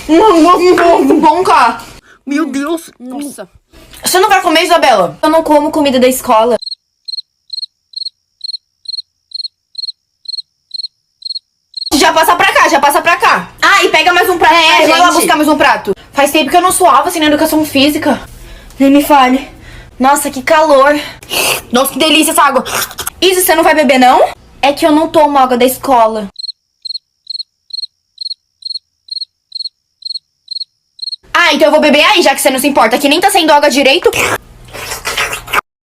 Muito bom, cara. Meu Deus. Nossa. Você não vai comer, Isabela? Eu não como comida da escola. Já passa pra cá, já passa pra cá. Ah, e pega mais um prato. Vai lá gente. buscar mais um prato. Faz tempo que eu não suava assim na educação física. Nem me fale. Nossa, que calor. Nossa, que delícia essa água. Isa, você não vai beber, não? É que eu não tomo água da escola. Ah, então eu vou beber aí, já que você não se importa. Que nem tá sendo água direito.